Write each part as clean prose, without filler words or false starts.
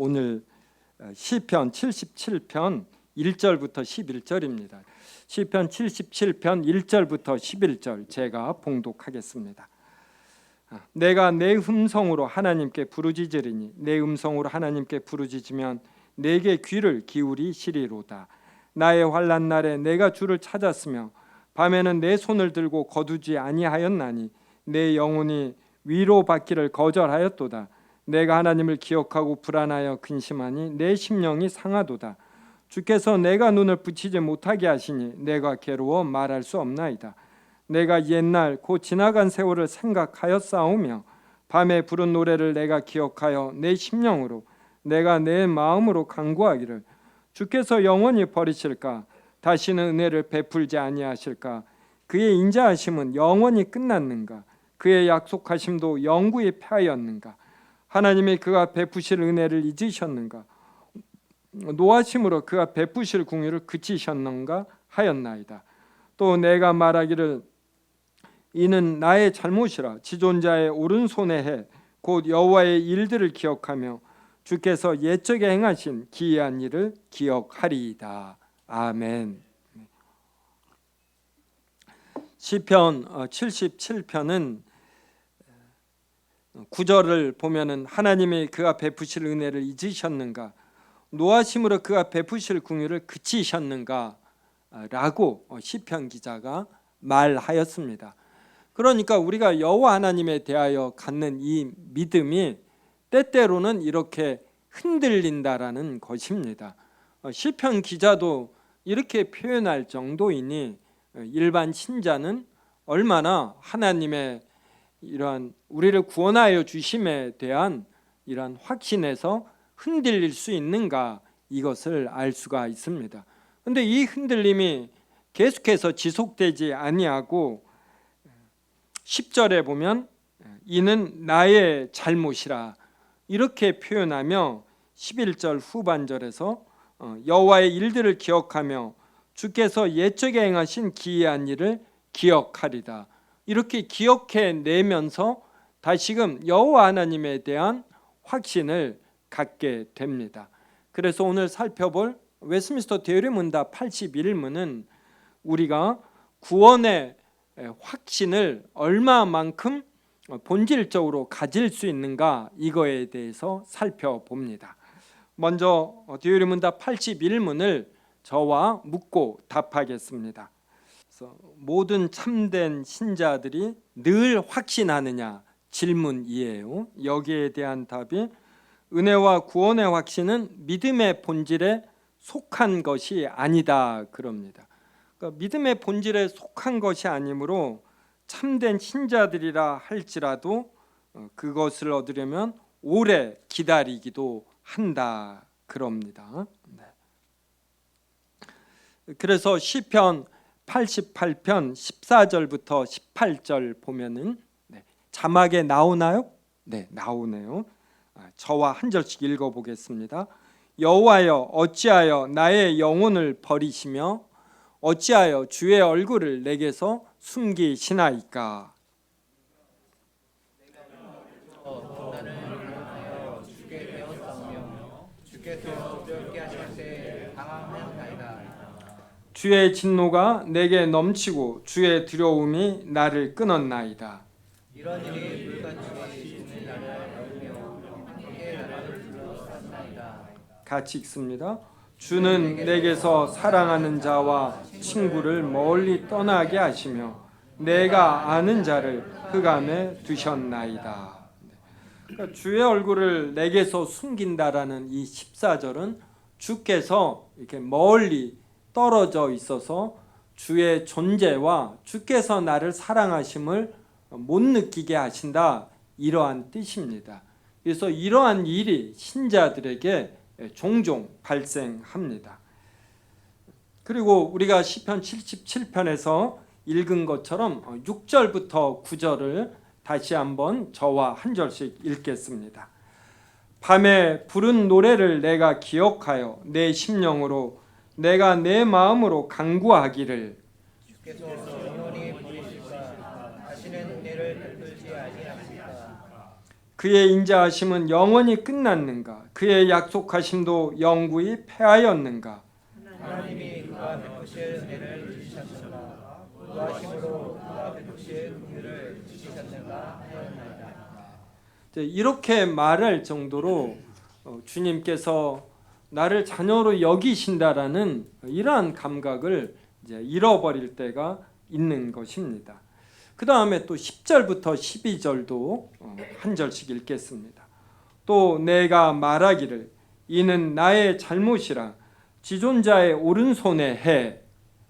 오늘 시편 77편 1절부터 11절입니다. 시편 77편 1절부터 11절 제가 봉독하겠습니다. 내가 내 음성으로 하나님께 부르짖으리니 내 음성으로 하나님께 부르짖으면 내게 귀를 기울이시리로다. 나의 환난 날에 내가 주를 찾았으며 밤에는 내 손을 들고 거두지 아니하였나니 내 영혼이 위로받기를 거절하였도다. 내가 하나님을 기억하고 불안하여 근심하니 내 심령이 상하도다. 주께서 내가 눈을 붙이지 못하게 하시니 내가 괴로워 말할 수 없나이다. 내가 옛날 곧 지나간 세월을 생각하였사오며 밤에 부른 노래를 내가 기억하여 내 심령으로 내가 내 마음으로 간구하기를 주께서 영원히 버리실까? 다시는 은혜를 베풀지 아니하실까? 그의 인자하심은 영원히 끝났는가? 그의 약속하심도 영구히 패하였는가? 하나님이 그가 베푸실 은혜를 잊으셨는가? 노하심으로 그가 베푸실 궁유를 그치셨는가 하였나이다. 또 내가 말하기를 이는 나의 잘못이라 지존자의 오른손에 해 곧 여호와의 일들을 기억하며 주께서 옛적에 행하신 기이한 일을 기억하리이다. 아멘. 시편 77편은 9절을 보면은 하나님이 그가 베푸실 은혜를 잊으셨는가, 노하심으로 그가 베푸실 궁유를 그치셨는가 라고 시편 기자가 말하였습니다. 그러니까 우리가 여호와 하나님에 대하여 갖는 이 믿음이 때때로는 이렇게 흔들린다라는 것입니다. 시편 기자도 이렇게 표현할 정도이니 일반 신자는 얼마나 하나님의 이러한 우리를 구원하여 주심에 대한 이러한 확신에서 흔들릴 수 있는가, 이것을 알 수가 있습니다. 그런데 이 흔들림이 계속해서 지속되지 아니하고 10절에 보면 이는 나의 잘못이라 이렇게 표현하며 11절 후반절에서 여호와의 일들을 기억하며 주께서 옛적에 행하신 기이한 일을 기억하리다 이렇게 기억해내면서 다시금 여호와 하나님에 대한 확신을 갖게 됩니다. 그래서 오늘 살펴볼 웨스민스터 대유리문답 81문은 우리가 구원의 확신을 얼마만큼 본질적으로 가질 수 있는가, 이거에 대해서 살펴봅니다. 먼저 대유리문답 81문을 저와 묻고 답하겠습니다. 그래서 모든 참된 신자들이 늘 확신하느냐 질문이에요. 여기에 대한 답이 은혜와 구원의 확신은 믿음의 본질에 속한 것이 아니다 그럽니다. 그러니까 믿음의 본질에 속한 것이 아니므로 참된 신자들이라 할지라도 그것을 얻으려면 오래 기다리기도 한다 그럽니다. 그래서 시편 88편 14절부터 18절 보면은 자막에 나오나요? 네, 나오네요. 저와 한 절씩 읽어보겠습니다. 여호와여 어찌하여 나의 영혼을 버리시며 어찌하여 주의 얼굴을 내게서 숨기시나이까? 주의 진노가 내게 넘치고 주의 두려움이 나를 끊었나이다. 이런 일이 물같이 주는 나를 알며 함께 나를 둘러쌌나이다. 같이 읽습니다. 주는 내게서 사랑하는 자와 친구를 멀리 떠나게 하시며 내가 아는 자를 흑암에 두셨나이다. 그러니까 주의 얼굴을 내게서 숨긴다라는 이 14절은 주께서 이렇게 멀리 떨어져 있어서 주의 존재와 주께서 나를 사랑하심을 못 느끼게 하신다, 이러한 뜻입니다. 그래서 이러한 일이 신자들에게 종종 발생합니다. 그리고 우리가 시편 77편에서 읽은 것처럼 6절부터 9절을 다시 한번 저와 한 절씩 읽겠습니다. 밤에 부른 노래를 내가 기억하여 내 심령으로 내가 내 마음으로 간구하기를 주께서 영원히 버리실까? 다시는 은혜를 베풀지 아니하실까? 그의 인자하심은 영원히 끝났는가? 그의 약속하심도 영구히 패하였는가? 하나님이 그가 베푸실 은혜를 지키셨는가? 구하심으로 그가 베푸실 긍휼을 지키셨는가 하였나이다. 이렇게 말할 정도로 주님께서 나를 자녀로 여기신다라는 이러한 감각을 이제 잃어버릴 때가 있는 것입니다. 그 다음에 또 10절부터 12절도 한 절씩 읽겠습니다. 또 내가 말하기를 이는 나의 잘못이라 지존자의 오른손에 해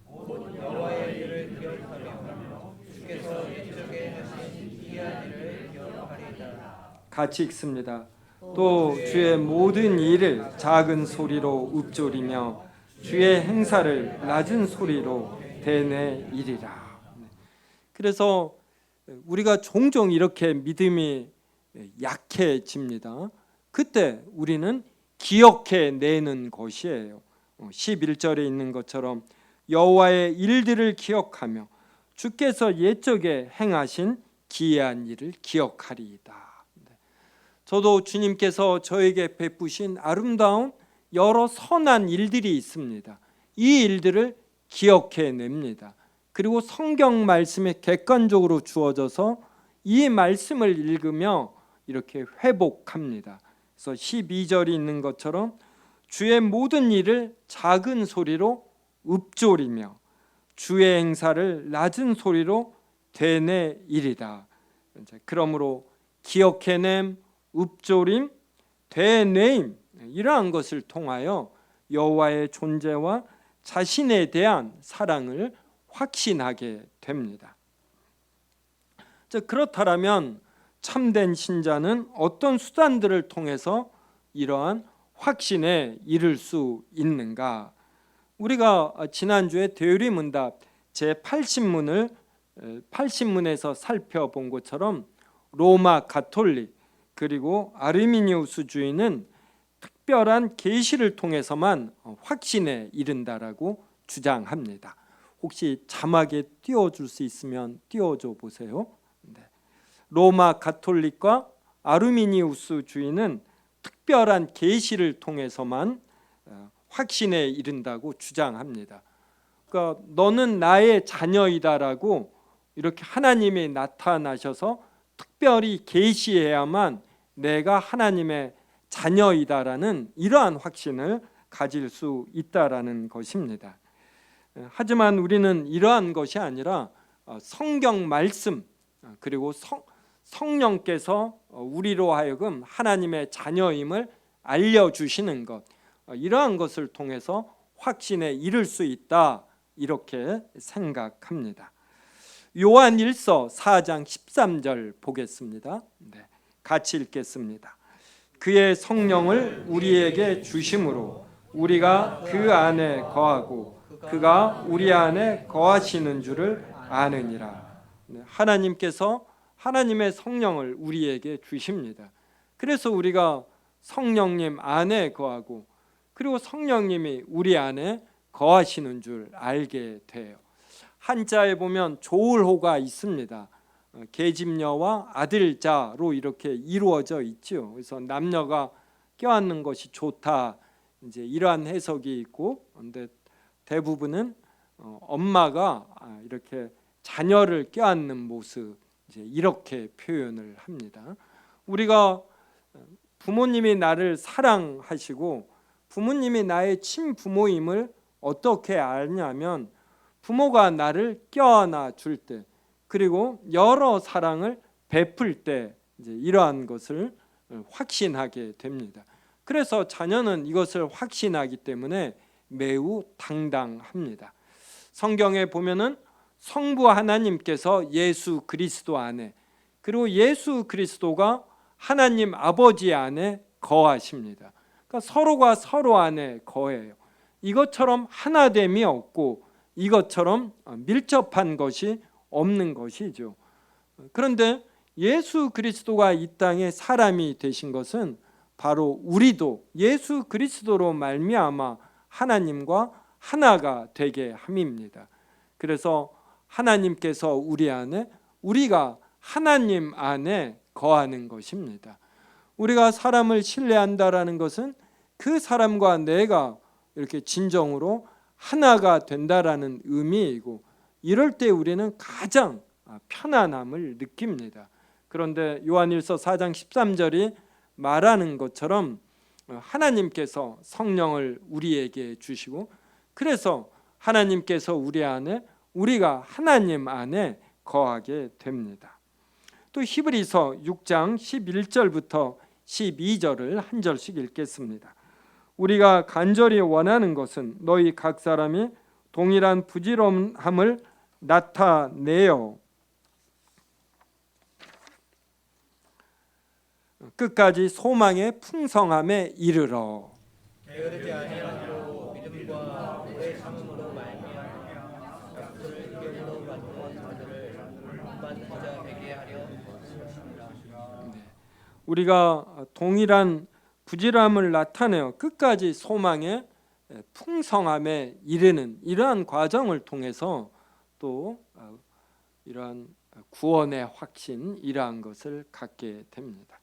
여호와의 일을 기억하며 주께서 옛적에 하신 기이한 일을 기억하리이다. 같이 읽습니다. 또 주의 모든 일을 작은 소리로 읊조리며 주의 행사를 낮은 소리로 되뇌이리라. 그래서 우리가 종종 이렇게 믿음이 약해집니다. 그때 우리는 기억해내는 것이에요. 11절에 있는 것처럼 여호와의 일들을 기억하며 주께서 옛적에 행하신 기이한 일을 기억하리이다. 저도 주님께서 저에게 베푸신 아름다운 여러 선한 일들이 있습니다. 이 일들을 기억해냅니다. 그리고 성경 말씀에 객관적으로 주어져서 이 말씀을 읽으며 이렇게 회복합니다. 그래서 12절이 있는 것처럼 주의 모든 일을 작은 소리로 읊조리며 주의 행사를 낮은 소리로 되뇌이리다. 그러므로 기억해냄, 읊조림, 되뇌임 이러한 것을 통하여 여호와의 존재와 자신에 대한 사랑을 확신하게 됩니다. 그렇다면 참된 신자는 어떤 수단들을 통해서 이러한 확신에 이를 수 있는가? 우리가 지난주에 대유리문답 제80문을 80문에서 살펴본 것처럼 로마 가톨릭 그리고 아르미니우스 주의는 특별한 계시를 통해서만 확신에 이른다라고 주장합니다. 혹시 자막에 띄워줄 수 있으면 띄워줘 보세요. 네. 로마 가톨릭과 아르미니우스 주의는 특별한 계시를 통해서만 확신에 이른다고 주장합니다. 그러니까 너는 나의 자녀이다라고 이렇게 하나님이 나타나셔서 특별히 계시해야만 내가 하나님의 자녀이다라는 이러한 확신을 가질 수 있다라는 것입니다. 하지만 우리는 이러한 것이 아니라 성경 말씀 그리고 성령께서 우리로 하여금 하나님의 자녀임을 알려주시는 것 이러한 것을 통해서 확신에 이를 수 있다 이렇게 생각합니다. 요한 1서 4장 13절 보겠습니다. 네, 같이 읽겠습니다. 그의 성령을 우리에게 주심으로 우리가 그 안에 거하고 그가 우리 안에 거하시는 줄을 아느니라. 하나님께서 하나님의 성령을 우리에게 주십니다. 그래서 우리가 성령님 안에 거하고 그리고 성령님이 우리 안에 거하시는 줄 알게 돼요. 한자에 보면 조울호가 있습니다. 계집녀와 아들자로 이렇게 이루어져 있죠. 그래서 남녀가 껴안는 것이 좋다. 이제 이러한 해석이 있고, 근데 대부분은 엄마가 이렇게 자녀를 껴안는 모습 이제 이렇게 표현을 합니다. 우리가 부모님이 나를 사랑하시고 부모님이 나의 친부모임을 어떻게 아냐면 부모가 나를 껴안아 줄 때 그리고 여러 사랑을 베풀 때 이제 이러한 것을 확신하게 됩니다. 그래서 자녀는 이것을 확신하기 때문에 매우 당당합니다. 성경에 보면은 성부 하나님께서 예수 그리스도 안에 그리고 예수 그리스도가 하나님 아버지 안에 거하십니다. 그러니까 서로가 서로 안에 거해요. 이것처럼 하나됨이 없고 이것처럼 밀접한 것이 없는 것이죠. 그런데 예수 그리스도가 이 땅에 사람이 되신 것은 바로 우리도 예수 그리스도로 말미암아 하나님과 하나가 되게 함입니다. 그래서 하나님께서 우리 안에 우리가 하나님 안에 거하는 것입니다. 우리가 사람을 신뢰한다라는 것은 그 사람과 내가 이렇게 진정으로 하나가 된다라는 의미이고, 이럴 때 우리는 가장 편안함을 느낍니다. 그런데 요한일서 4장 13절이 말하는 것처럼 하나님께서 성령을 우리에게 주시고, 그래서 하나님께서 우리 안에, 우리가 하나님 안에 거하게 됩니다. 또 히브리서 6장 11절부터 12절을 한 절씩 읽겠습니다. 우리가 간절히 원하는 것은 너희 각 사람이 동일한 부지런함을 나타내어 끝까지 소망의 풍성함에 이르러 게으르지 아니하고 믿음과 오래 참음으로 말미암아 약속을 기쁨으로 받는 자들을 받는 자 되게 하려 하십니다. 우리가 동일한 부지런함을 나타내어 끝까지 소망의 풍성함에 이르는 이러한 과정을 통해서 또 이러한 구원의 확신, 이러한 것을 갖게 됩니다.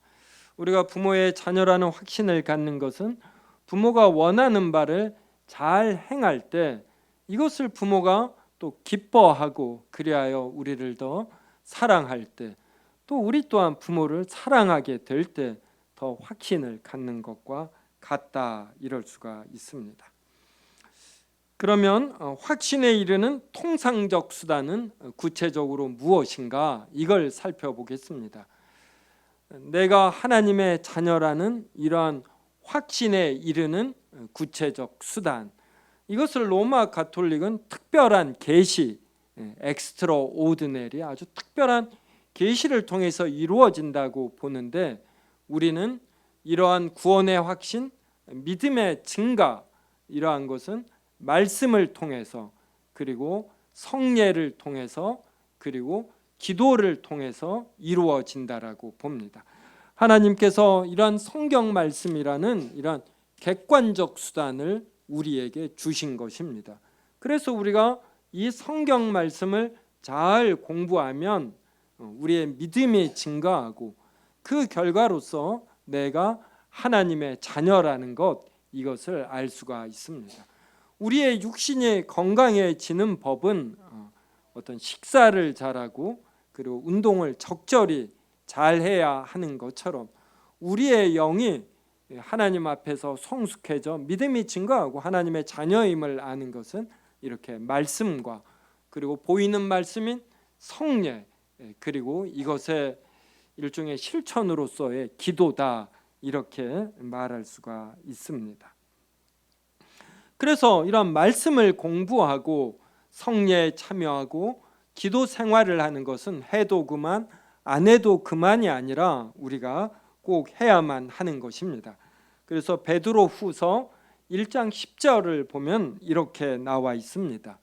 우리가 부모의 자녀라는 확신을 갖는 것은 부모가 원하는 바를 잘 행할 때 이것을 부모가 또 기뻐하고, 그리하여 우리를 더 사랑할 때, 또 우리 또한 부모를 사랑하게 될 때 더 확신을 갖는 것과 같다, 이럴 수가 있습니다. 그러면 확신에 이르는 통상적 수단은 구체적으로 무엇인가, 이걸 살펴보겠습니다. 내가 하나님의 자녀라는 이러한 확신에 이르는 구체적 수단, 이것을 로마 가톨릭은 특별한 계시, 엑스트라오드네리, 아주 특별한 계시를 통해서 이루어진다고 보는데, 우리는 이러한 구원의 확신, 믿음의 증가, 이러한 것은 말씀을 통해서, 그리고 성례를 통해서, 그리고 기도를 통해서 이루어진다라고 봅니다. 하나님께서 이러한 성경 말씀이라는 이러한 객관적 수단을 우리에게 주신 것입니다. 그래서 우리가 이 성경 말씀을 잘 공부하면 우리의 믿음이 증가하고, 그 결과로서 내가 하나님의 자녀라는 것, 이것을 알 수가 있습니다. 우리의 육신이 건강해지는 법은 어떤 식사를 잘하고, 그리고 운동을 적절히 잘해야 하는 것처럼, 우리의 영이 하나님 앞에서 성숙해져 믿음이 증가하고 하나님의 자녀임을 아는 것은 이렇게 말씀과, 그리고 보이는 말씀인 성례, 그리고 이것의 일종의 실천으로서의 기도다, 이렇게 말할 수가 있습니다. 그래서 이런 말씀을 공부하고 성례에 참여하고 기도 생활을 하는 것은 해도 그만, 안 해도 그만이 아니라 우리가 꼭 해야만 하는 것입니다. 그래서 베드로후서 1장 10절을 보면 이렇게 나와 있습니다.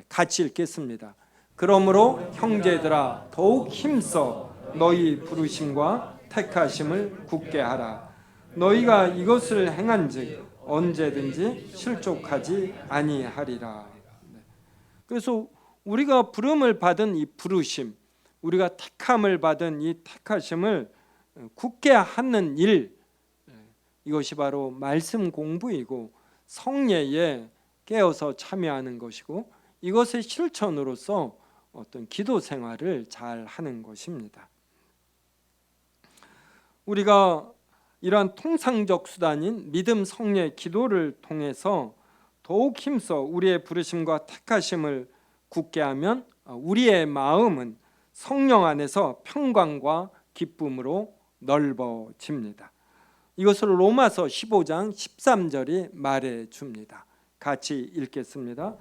같이 읽겠습니다. 그러므로 형제들아 더욱 힘써 너희 부르심과 택하심을 굳게 하라. 너희가 이것을 행한즉 언제든지 실족하지 아니하리라. 그래서 우리가 부름을 받은 이 부르심, 우리가 택함을 받은 이 택하심을 굳게 하는 일, 이것이 바로 말씀 공부이고 성례에 깨어서 참여하는 것이고, 이것의 실천으로서 어떤 기도 생활을 잘 하는 것입니다. 우리가 이러한 통상적 수단인 믿음, 성례, 기도를 통해서 더욱 힘써 우리의 부르심과 택하심을 굳게 하면 우리의 마음은 성령 안에서 평강과 기쁨으로 넓어집니다. 이것을 로마서 15장 13절이 말해 줍니다. 같이 읽겠습니다.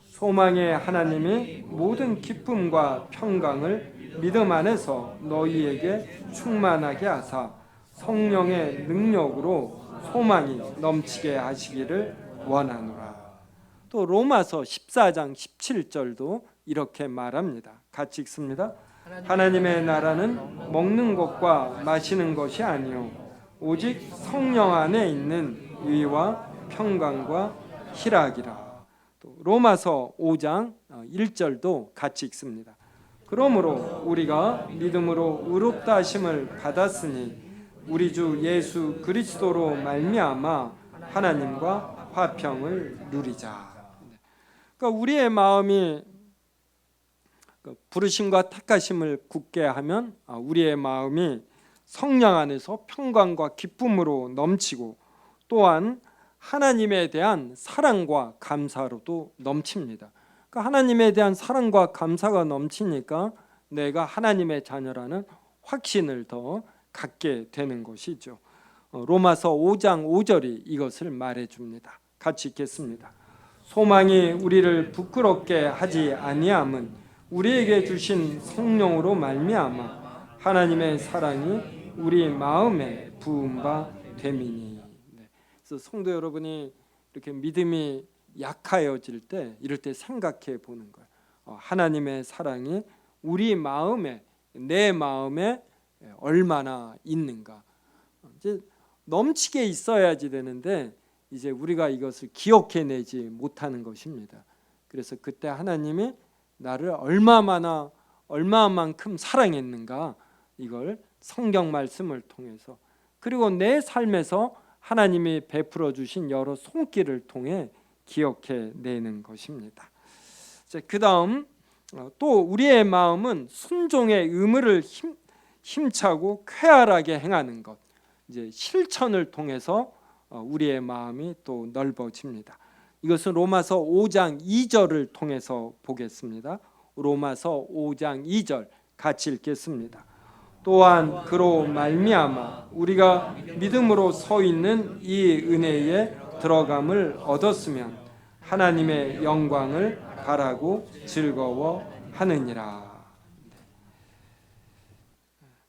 소망의 하나님이 모든 기쁨과 평강을 믿음 안에서 너희에게 충만하게 하사 성령의 능력으로 소망이 넘치게 하시기를 원하노라. 또 로마서 14장 17절도 이렇게 말합니다. 같이 읽습니다. 하나님의 나라는 먹는 것과 마시는 것이 아니요 오직 성령 안에 있는 의와 평강과 희락이라. 또 로마서 5장 1절도 같이 읽습니다. 그러므로 우리가 믿음으로 의롭다 하심을 받았으니 우리 주 예수 그리스도로 말미암아 하나님과 화평을 누리자. 그러니까 우리의 마음이 부르심과 택하심을 굳게 하면 우리의 마음이 성령 안에서 평강과 기쁨으로 넘치고 또한 하나님에 대한 사랑과 감사로도 넘칩니다. 그러니까 하나님에 대한 사랑과 감사가 넘치니까 내가 하나님의 자녀라는 확신을 더 갖게 되는 것이죠. 로마서 5장 5절이 이것을 말해줍니다. 같이 읽겠습니다. 소망이 우리를 부끄럽게 하지 아니함은 우리에게 주신 성령으로 말미암아 하나님의 사랑이 우리 마음에 부은 바 됨이니. 그래서 성도 여러분이 이렇게 믿음이 약하여질 때 이럴 때 생각해 보는 거예요. 하나님의 사랑이 우리 마음에 내 마음에 얼마나 있는가. 이제 넘치게 있어야지 되는데 이제 우리가 이것을 기억해내지 못하는 것입니다. 그래서 그때 하나님이 나를 얼마만큼 사랑했는가 이걸 성경 말씀을 통해서 그리고 내 삶에서 하나님이 베풀어 주신 여러 손길을 통해 기억해내는 것입니다. 그 다음 또 우리의 마음은 순종의 의무를 힘차고 쾌활하게 행하는 것, 이제 실천을 통해서 우리의 마음이 또 넓어집니다. 이것은 로마서 5장 2절을 통해서 보겠습니다. 로마서 5장 2절 같이 읽겠습니다. 또한 그로 말미암아 우리가 믿음으로 서 있는 이 은혜에 들어감을 얻었으면 하나님의 영광을 바라고 즐거워하느니라.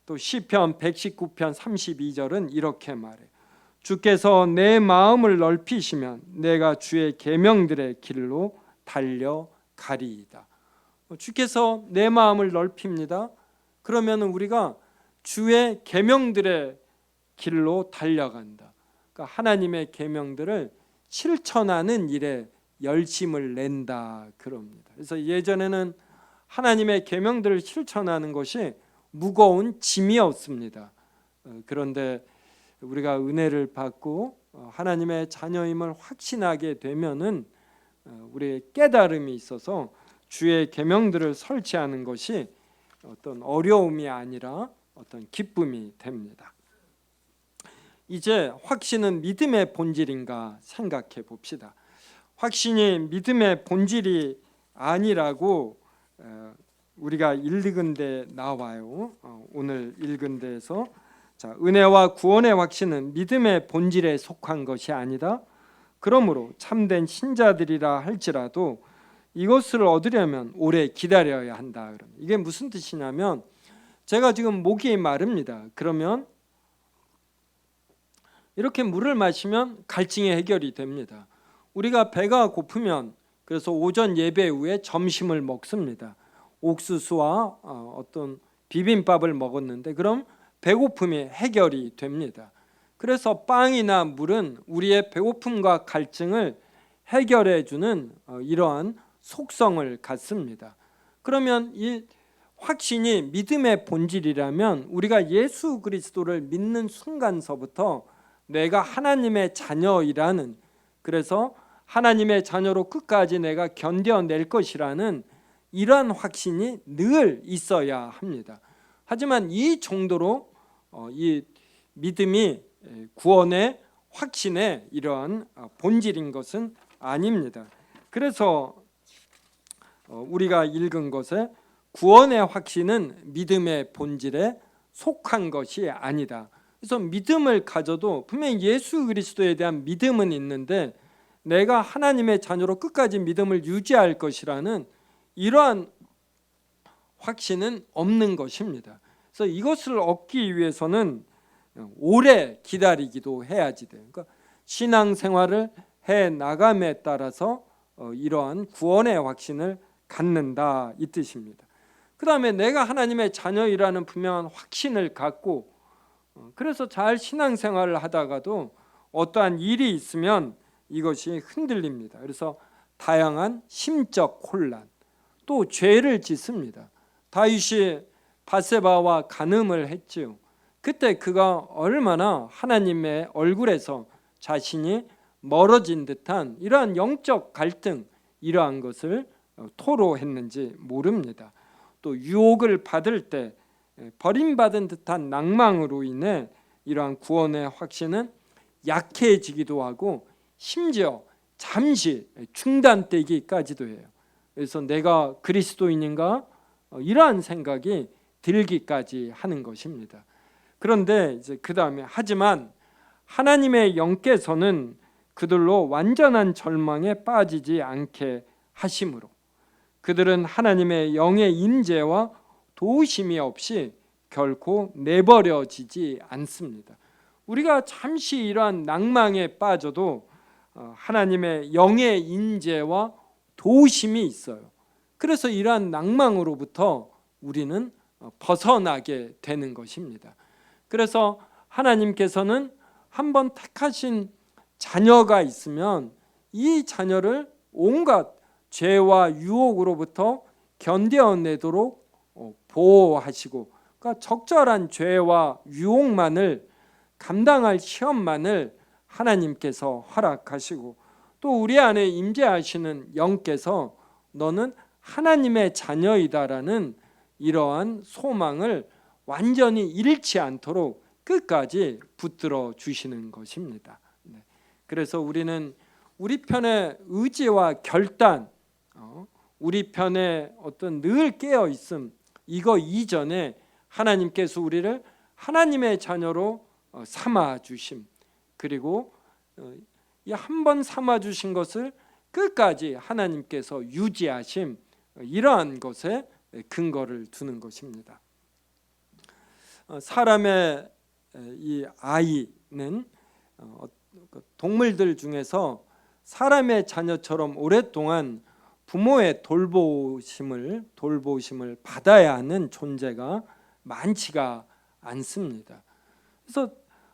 또 시편 119편 32절은 이렇게 말해. 주께서 내 마음을 넓히시면 내가 주의 계명들의 길로 달려가리이다. 주께서 내 마음을 넓힙니다. 그러면 우리가 주의 계명들의 길로 달려간다. 그러니까 하나님의 계명들을 실천하는 일에 열심을 낸다 그럽니다. 그래서 예전에는 하나님의 계명들을 실천하는 것이 무거운 짐이었습니다. 그런데 우리가 은혜를 받고 하나님의 자녀임을 확신하게 되면은 우리의 깨달음이 있어서 주의 계명들을 설치하는 것이 어떤 어려움이 아니라 어떤 기쁨이 됩니다. 이제 확신은 믿음의 본질인가 생각해 봅시다. 확신이 믿음의 본질이 아니라고 우리가 읽은 데 나와요. 오늘 읽은 데에서 은혜와 구원의 확신은 믿음의 본질에 속한 것이 아니다. 그러므로 참된 신자들이라 할지라도 이것을 얻으려면 오래 기다려야 한다. 이게 무슨 뜻이냐면 제가 지금 목이 마릅니다. 그러면 이렇게 물을 마시면 갈증이 해결이 됩니다. 우리가 배가 고프면 그래서 오전 예배 후에 점심을 먹습니다. 옥수수와 어떤 비빔밥을 먹었는데 그럼 배고픔이 해결이 됩니다. 그래서 빵이나 물은 우리의 배고픔과 갈증을 해결해 주는 이러한 속성을 갖습니다. 그러면 이 확신이 믿음의 본질이라면 우리가 예수 그리스도를 믿는 순간서부터 내가 하나님의 자녀이라는, 그래서 하나님의 자녀로 끝까지 내가 견뎌낼 것이라는 이러한 확신이 늘 있어야 합니다. 하지만 이 정도로 이 믿음이 구원의 확신의 이러한 본질인 것은 아닙니다. 그래서 우리가 읽은 것에 구원의 확신은 믿음의 본질에 속한 것이 아니다. 그래서 믿음을 가져도 분명히 예수 그리스도에 대한 믿음은 있는데 내가 하나님의 자녀로 끝까지 믿음을 유지할 것이라는 이러한 확신은 없는 것입니다. 그래서 이것을 얻기 위해서는 오래 기다리기도 해야지 돼요. 그러니까 신앙생활을 해 나감에 따라서 이러한 구원의 확신을 갖는다 이 뜻입니다. 그 다음에 내가 하나님의 자녀이라는 분명한 확신을 갖고 그래서 잘 신앙생활을 하다가도 어떠한 일이 있으면 이것이 흔들립니다. 그래서 다양한 심적 혼란, 또 죄를 짓습니다. 다윗이 바세바와 간음을 했지요. 그때 그가 얼마나 하나님의 얼굴에서 자신이 멀어진 듯한 이러한 영적 갈등, 이러한 것을 토로했는지 모릅니다. 또 유혹을 받을 때 버림받은 듯한 낭망으로 인해 이러한 구원의 확신은 약해지기도 하고 심지어 잠시 중단되기까지도 해요. 그래서 내가 그리스도인인가 이러한 생각이 들기까지 하는 것입니다. 그런데 이제 그 다음에 하지만 하나님의 영께서는 그들로 완전한 절망에 빠지지 않게 하심으로 그들은 하나님의 영의 임재와 도우심이 없이 결코 내버려지지 않습니다. 우리가 잠시 이러한 낭망에 빠져도 하나님의 영의 임재와 도우심이 있어요. 그래서 이러한 낭망으로부터 우리는 벗어나게 되는 것입니다. 그래서 하나님께서는 한번 택하신 자녀가 있으면 이 자녀를 온갖 죄와 유혹으로부터 견뎌내도록 보호하시고, 그러니까 적절한 죄와 유혹만을 감당할 시험만을 하나님께서 허락하시고, 또 우리 안에 임재하시는 영께서 너는 하나님의 자녀이다라는 이러한 소망을 완전히 잃지 않도록 끝까지 붙들어 주시는 것입니다. 그래서 우리는 우리 편의 의지와 결단, 우리 편에 어떤 늘 깨어 있음, 이거 이전에 하나님께서 우리를 하나님의 자녀로 삼아 주심, 그리고 이 한 번 삼아 주신 것을 끝까지 하나님께서 유지하심, 이러한 것에 근거를 두는 것입니다. 사람의 이 아이는 동물들 중에서 사람의 자녀처럼 오랫동안 부모의 돌보심을 받아야 하는 존재가 많지가 않습니다. 그래서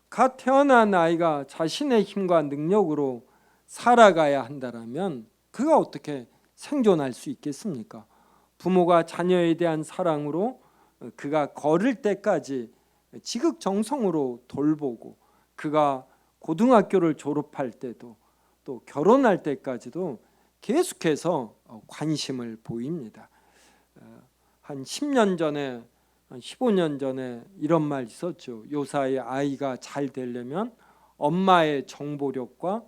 갓 태어난 아이가 자신의 힘과 능력으로 살아가야 한다면 그가 어떻게 생존할 수 있겠습니까? 부모가 자녀에 대한 사랑으로 그가 걸을 때까지 지극정성으로 돌보고, 그가 고등학교를 졸업할 때도 또 결혼할 때까지도 계속해서 관심을 보입니다. 한 10년 전에, 한 15년 전에 이런 말 있었죠. 요사이 아이가 잘 되려면 엄마의 정보력과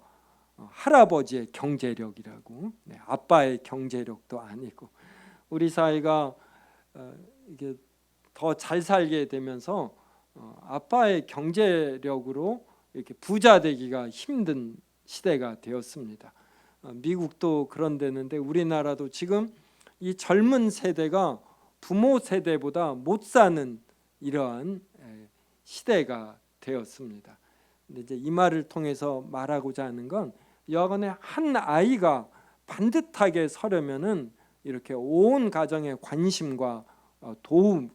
할아버지의 경제력이라고. 아빠의 경제력도 아니고. 우리 사이가 이게 더 잘 살게 되면서 아빠의 경제력으로 이렇게 부자 되기가 힘든 시대가 되었습니다. 미국도 그런 데는데 우리나라도 지금 이 젊은 세대가 부모 세대보다 못 사는 이러한 시대가 되었습니다. 근데 이제 이 말을 통해서 말하고자 하는 건, 여간에 한 아이가 반듯하게 서려면은 이렇게 온 가정의 관심과 도움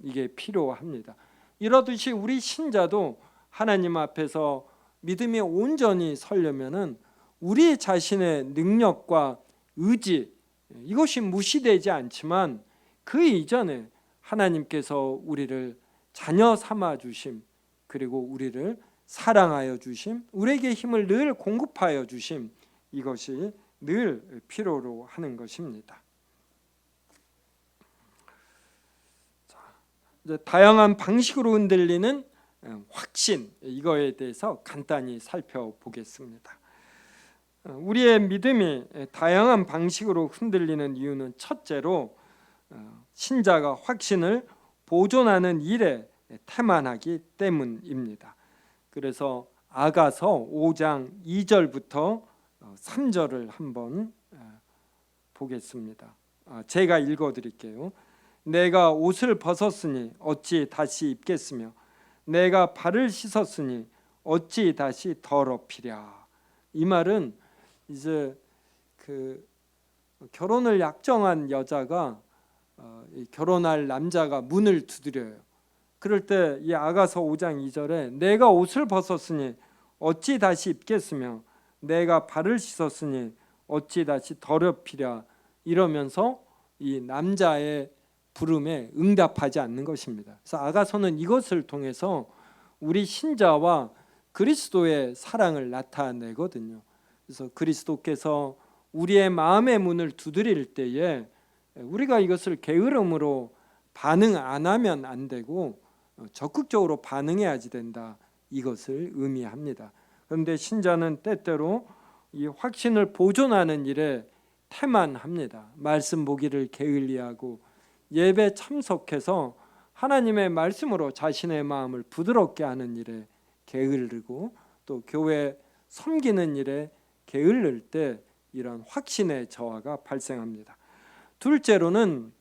이게 필요합니다. 이러듯이 우리 신자도 하나님 앞에서 믿음이 온전히 서려면은 우리 자신의 능력과 의지, 이것이 무시되지 않지만 그 이전에 하나님께서 우리를 자녀 삼아 주심, 그리고 우리를 사랑하여 주심, 우리에게 힘을 늘 공급하여 주심, 이것이 늘 필요로 하는 것입니다. 이제 다양한 방식으로 흔들리는 확신, 이거에 대해서 간단히 살펴보겠습니다. 우리의 믿음이 다양한 방식으로 흔들리는 이유는 첫째로 신자가 확신을 보존하는 일에 태만하기 때문입니다. 그래서 아가서 5장 2절부터 3절을 한번 보겠습니다. 제가 읽어드릴게요. 내가 옷을 벗었으니 어찌 다시 입겠으며 내가 발을 씻었으니 어찌 다시 더럽히랴. 이 말은 이제 그 결혼을 약정한 여자가 결혼할 남자가 문을 두드려요. 그럴 때 이 아가서 5장 2절에 내가 옷을 벗었으니 어찌 다시 입겠으며 내가 발을 씻었으니 어찌 다시 더럽히랴, 이러면서 이 남자의 부름에 응답하지 않는 것입니다. 그래서 아가서는 이것을 통해서 우리 신자와 그리스도의 사랑을 나타내거든요. 그래서 그리스도께서 우리의 마음의 문을 두드릴 때에 우리가 이것을 게으름으로 반응 안 하면 안 되고 적극적으로 반응해야지 된다, 이것을 의미합니다. 그런데 신자는 때때로 이 확신을 보존하는 일에 태만합니다. 말씀 보기를 게을리하고 예배 참석해서 하나님의 말씀으로 자신의 마음을 부드럽게 하는 일에 게으르고 또 교회 섬기는 일에 게을릴 때 이런 확신의 저하가 발생합니다. 둘째로는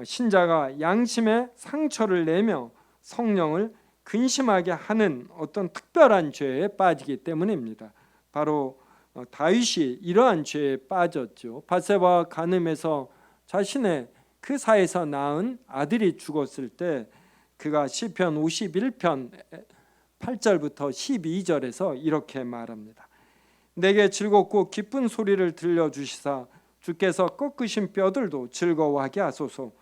신자가 양심에 상처를 내며 성령을 근심하게 하는 어떤 특별한 죄에 빠지기 때문입니다. 바로 다윗이 이러한 죄에 빠졌죠. 바세바와 간음에서 자신의 그 사이에서 낳은 아들이 죽었을 때 그가 시편 51편 8절부터 12절에서 이렇게 말합니다. 내게 즐겁고 기쁜 소리를 들려주시사 주께서 꺾으신 뼈들도 즐거워하게 하소서.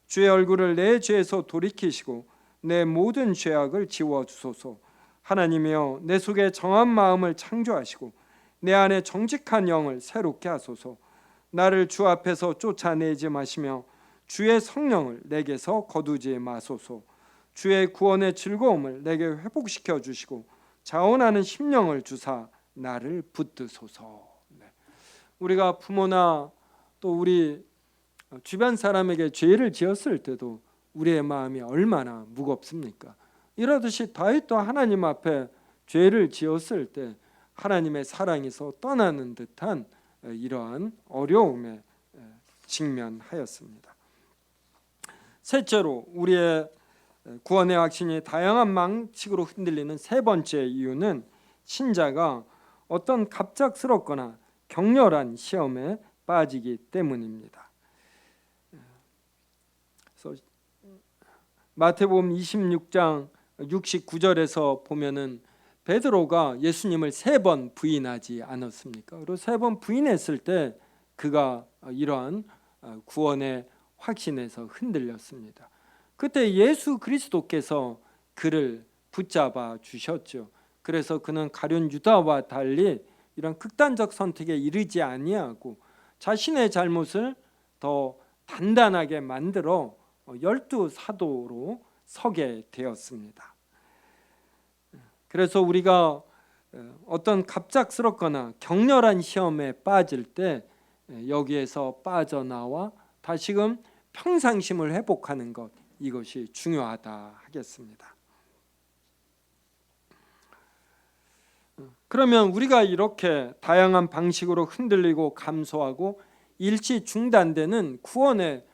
주의 얼굴을 내 죄에서 돌이키시고 내 모든 죄악을 지워주소서. 하나님이여, 내 속에 정한 마음을 창조하시고 내 안에 정직한 영을 새롭게 하소서. 나를 주 앞에서 쫓아내지 마시며 주의 성령을 내게서 거두지 마소서. 주의 구원의 즐거움을 내게 회복시켜 주시고 자원하는 심령을 주사 나를 붙드소서. 우리가 부모나 또 우리 주변 사람에게 죄를 지었을 때도 우리의 마음이 얼마나 무겁습니까? 이러듯이 다윗도 하나님 앞에 죄를 지었을 때 하나님의 사랑에서 떠나는 듯한 이러한 어려움에 직면하였습니다. 셋째로 우리의 구원의 확신이 다양한 방식으로 흔들리는 세 번째 이유는 신자가 어떤 갑작스럽거나 격렬한 시험에 빠지기 때문입니다. 그래서 마태복음 26장 69절에서 보면은 베드로가 예수님을 3번 부인하지 않았습니까? 그리고 3번 부인했을 때 그가 이러한 구원의 확신에서 흔들렸습니다. 그때 예수 그리스도께서 그를 붙잡아 주셨죠. 그래서 그는 가룟 유다와 달리 이런 극단적 선택에 이르지 아니하고 자신의 잘못을 더 단단하게 만들어 12사도로 서게 되었습니다. 그래서 우리가 어떤 갑작스럽거나 격렬한 시험에 빠질 때 여기에서 빠져나와 다시금 평상심을 회복하는 것, 이것이 중요하다 하겠습니다. 그러면 우리가 이렇게 다양한 방식으로 흔들리고 감소하고 일시 중단되는 구원의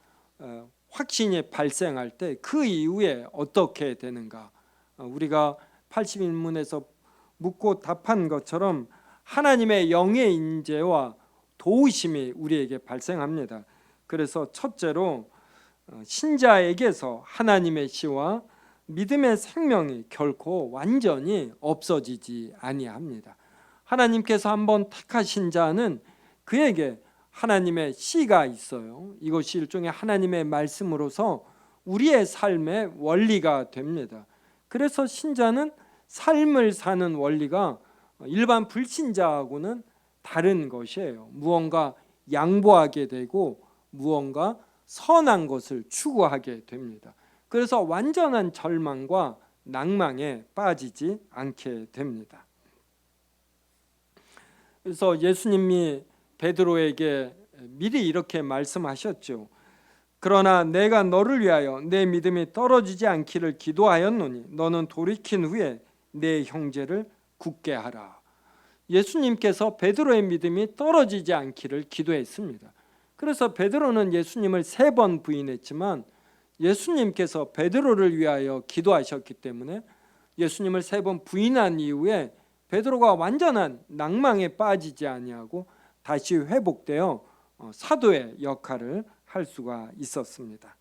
확신이 발생할 때 그 이후에 어떻게 되는가? 우리가 81문에서 묻고 답한 것처럼 하나님의 영의 인재와 도우심이 우리에게 발생합니다. 그래서 첫째로 신자에게서 하나님의 씨와 믿음의 생명이 결코 완전히 없어지지 아니합니다. 하나님께서 한번 택하신 자는 그에게 하나님의 씨가 있어요. 이것이 일종의 하나님의 말씀으로서 우리의 삶의 원리가 됩니다. 그래서 신자는 삶을 사는 원리가 일반 불신자하고는 다른 것이에요. 무언가 양보하게 되고 무언가 선한 것을 추구하게 됩니다. 그래서 완전한 절망과 낭망에 빠지지 않게 됩니다. 그래서 예수님이 베드로에게 미리 이렇게 말씀하셨죠. 그러나 내가 너를 위하여 내 믿음이 떨어지지 않기를 기도하였노니 너는 돌이킨 후에 내 형제를 굳게 하라. 예수님께서 베드로의 믿음이 떨어지지 않기를 기도했습니다. 그래서 베드로는 예수님을 3번 부인했지만 예수님께서 베드로를 위하여 기도하셨기 때문에 예수님을 3번 부인한 이후에 베드로가 완전한 낭망에 빠지지 아니하고 다시 회복되어 사도의 역할을 할 수가 있었습니다.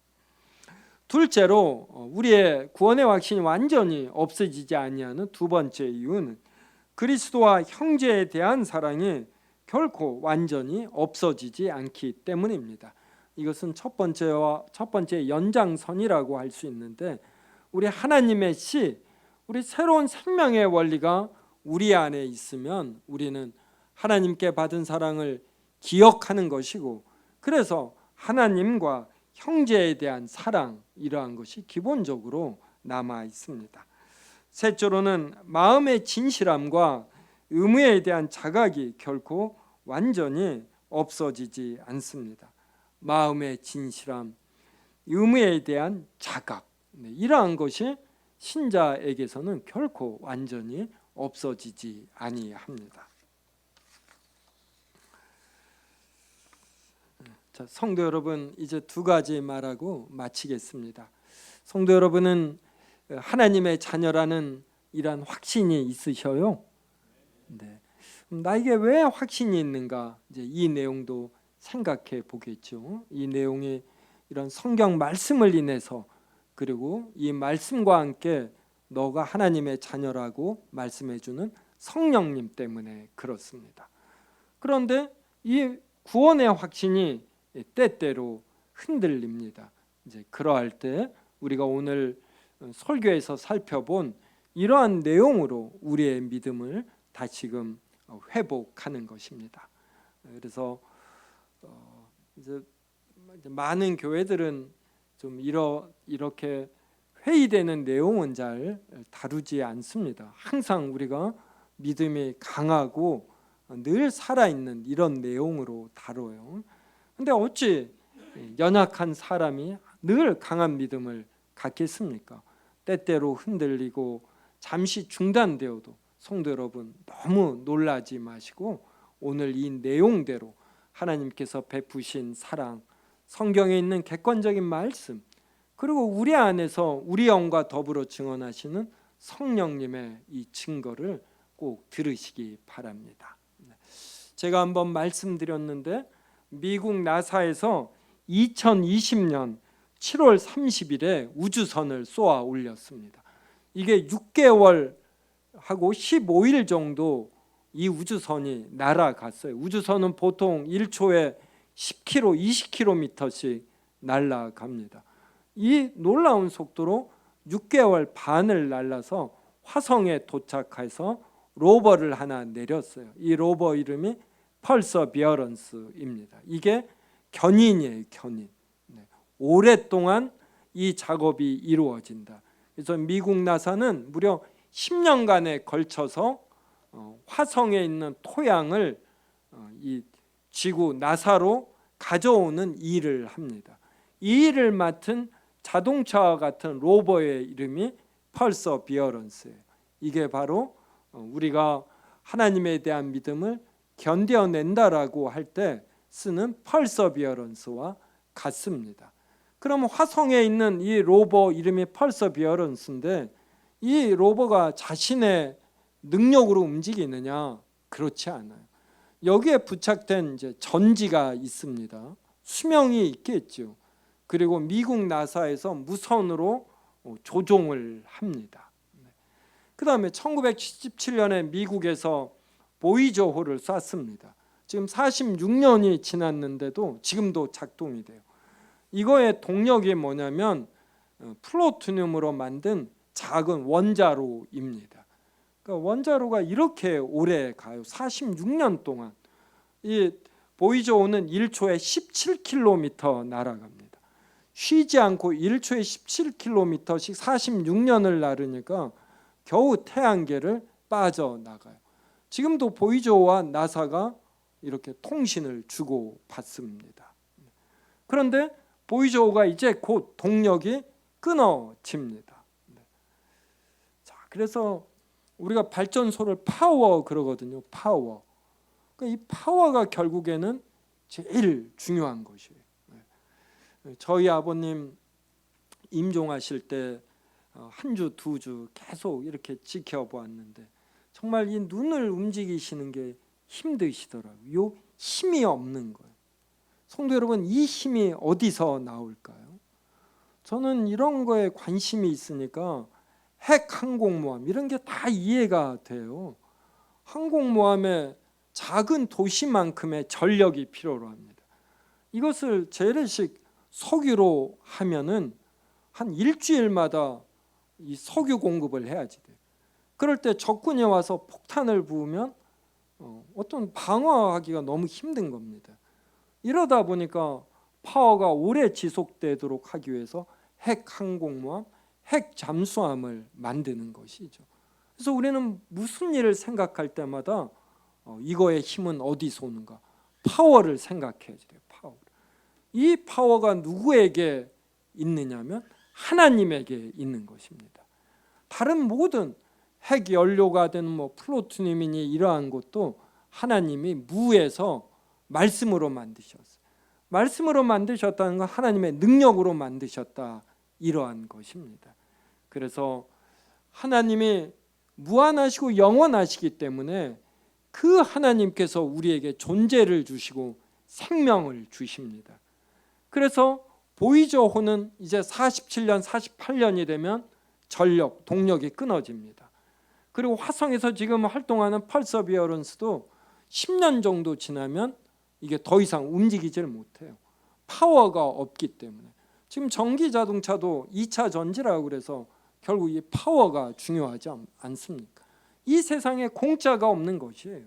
둘째로 우리의 구원의 확신이 완전히 없어지지 아니하는 두 번째 이유는 그리스도와 형제에 대한 사랑이 결코 완전히 없어지지 않기 때문입니다. 이것은 첫 번째 연장선이라고 할 수 있는데, 우리 하나님의 씨, 우리 새로운 생명의 원리가 우리 안에 있으면 우리는 하나님께 받은 사랑을 기억하는 것이고, 그래서 하나님과 형제에 대한 사랑, 이러한 것이 기본적으로 남아 있습니다. 셋째로는 마음의 진실함과 의무에 대한 자각이 결코 완전히 없어지지 않습니다. 마음의 진실함, 의무에 대한 자각, 이러한 것이 신자에게서는 결코 완전히 없어지지 아니합니다. 자, 성도 여러분, 이제 두 가지 말하고 마치겠습니다. 성도 여러분은 하나님의 자녀라는 이러한 확신이 있으셔요? 네. 나에게 왜 확신이 있는가? 이제 이 내용도 생각해 보겠죠. 이 내용이 이런 성경 말씀을 인해서, 그리고 이 말씀과 함께 너가 하나님의 자녀라고 말씀해 주는 성령님 때문에 그렇습니다. 그런데 이 구원의 확신이 때때로 흔들립니다. 이제 그러할 때 우리가 오늘 설교에서 살펴본 이러한 내용으로 우리의 믿음을 다시금 회복하는 것입니다. 그래서 이제 많은 교회들은 좀 이렇게 회의되는 내용은 잘 다루지 않습니다. 항상 우리가 믿음이 강하고 늘 살아있는 이런 내용으로 다뤄요. 근데 어찌 연약한 사람이 늘 강한 믿음을 갖겠습니까? 때때로 흔들리고 잠시 중단되어도 성도 여러분, 너무 놀라지 마시고 오늘 이 내용대로 하나님께서 베푸신 사랑, 성경에 있는 객관적인 말씀, 그리고 우리 안에서 우리 영과 더불어 증언하시는 성령님의 이 증거를 꼭 들으시기 바랍니다. 제가 한번 말씀드렸는데, 미국 나사에서 2020년 7월 30일에 우주선을 쏘아 올렸습니다. 이게 6개월 하고 15일 정도 이 우주선이 날아갔어요. 우주선은 보통 1초에 10km, 20km씩 날아갑니다. 이 놀라운 속도로 6개월 반을 날아서 화성에 도착해서 로버를 하나 내렸어요. 이 로버 이름이 퍼서비어런스입니다. 이게 견인이에요, 견인. 오랫동안 이 작업이 이루어진다. 그래서 미국 나사는 무려 10년간에 걸쳐서 화성에 있는 토양을 이 지구 나사로 가져오는 일을 합니다. 이 일을 맡은 자동차와 같은 로버의 이름이 퍼서비어런스예요. 이게 바로 우리가 하나님에 대한 믿음을 견뎌낸다라고 할 때 쓰는 퍼서비어런스와 같습니다. 그럼 화성에 있는 이 로버 이름이 퍼서비어런스인데, 이 로버가 자신의 능력으로 움직이느냐? 그렇지 않아요. 여기에 부착된 이제 전지가 있습니다. 수명이 있겠죠. 그리고 미국 나사에서 무선으로 조종을 합니다. 그 다음에 1977년에 미국에서 보이저호를 쐈습니다. 지금 46년이 지났는데도 지금도 작동이 돼요. 이거의 동력이 뭐냐면 플루토늄으로 만든 작은 원자로입니다. 그러니까 원자로가 이렇게 오래 가요. 46년 동안. 이 보이저호는 1초에 17km 날아갑니다. 쉬지 않고 1초에 17km씩 46년을 나르니까 겨우 태양계를 빠져나가요. 지금도 보이저호와 나사가 이렇게 통신을 주고 받습니다. 그런데 보이저호가 이제 곧 동력이 끊어집니다. 자, 그래서 우리가 발전소를 파워 그러거든요. 파워. 그러니까 이 파워가 결국에는 제일 중요한 것이에요. 저희 아버님 임종하실 때 한 주, 두 주 계속 이렇게 지켜보았는데 정말 이 눈을 움직이시는 게 힘드시더라고요. 요 힘이 없는 거예요. 성도 여러분, 이 힘이 어디서 나올까요? 저는 이런 거에 관심이 있으니까 핵 항공모함 이런 게 다 이해가 돼요. 항공모함에 작은 도시만큼의 전력이 필요로 합니다. 이것을 재래식 석유로 하면은 한 일주일마다 이 석유 공급을 해야지 돼요. 그럴 때 적군이 와서 폭탄을 부으면 어떤 방어하기가 너무 힘든 겁니다. 이러다 보니까 파워가 오래 지속되도록 하기 위해서 핵 항공모함, 핵 잠수함을 만드는 것이죠. 그래서 우리는 무슨 일을 생각할 때마다 이거의 힘은 어디서 오는가? 파워를 생각해야 돼요. 파워. 이 파워가 누구에게 있느냐면 하나님에게 있는 것입니다. 다른 모든 핵 연료가 되는 플루토늄이니 이러한 것도 하나님이 무에서 말씀으로 만드셨어요. 말씀으로 만드셨다는 건 하나님의 능력으로 만드셨다, 이러한 것입니다. 그래서 하나님이 무한하시고 영원하시기 때문에 그 하나님께서 우리에게 존재를 주시고 생명을 주십니다. 그래서 보이저호는 이제 47년, 48년이 되면 전력, 동력이 끊어집니다. 그리고 화성에서 지금 활동하는 퍼서비어런스도 10년 정도 지나면 이게 더 이상 움직이질 못해요. 파워가 없기 때문에. 지금 전기 자동차도 2차 전지라고 그래서 결국 이 파워가 중요하지 않습니까? 이 세상에 공짜가 없는 것이에요.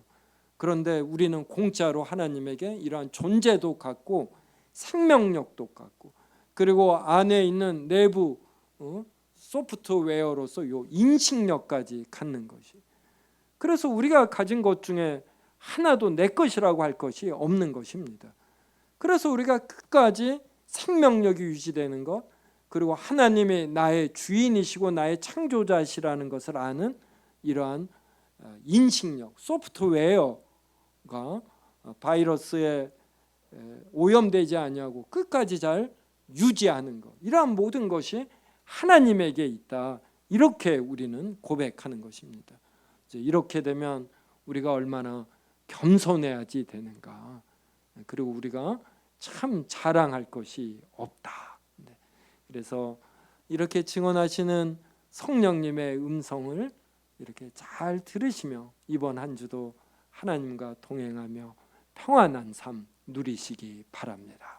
그런데 우리는 공짜로 하나님에게 이러한 존재도 갖고 생명력도 갖고, 그리고 안에 있는 내부 소프트웨어로서 요 인식력까지 갖는 것이. 그래서 우리가 가진 것 중에 하나도 내 것이라고 할 것이 없는 것입니다. 그래서 우리가 끝까지 생명력이 유지되는 것, 그리고 하나님이 나의 주인이시고 나의 창조자시라는 것을 아는 이러한 인식력, 소프트웨어가 바이러스에 오염되지 아니하고 끝까지 잘 유지하는 것, 이러한 모든 것이 하나님에게 있다, 이렇게 우리는 고백하는 것입니다. 이렇게 되면 우리가 얼마나 겸손해야지 되는가, 그리고 우리가 참 자랑할 것이 없다. 그래서 이렇게 증언하시는 성령님의 음성을 이렇게 잘 들으시며 이번 한 주도 하나님과 동행하며 평안한 삶 누리시기 바랍니다.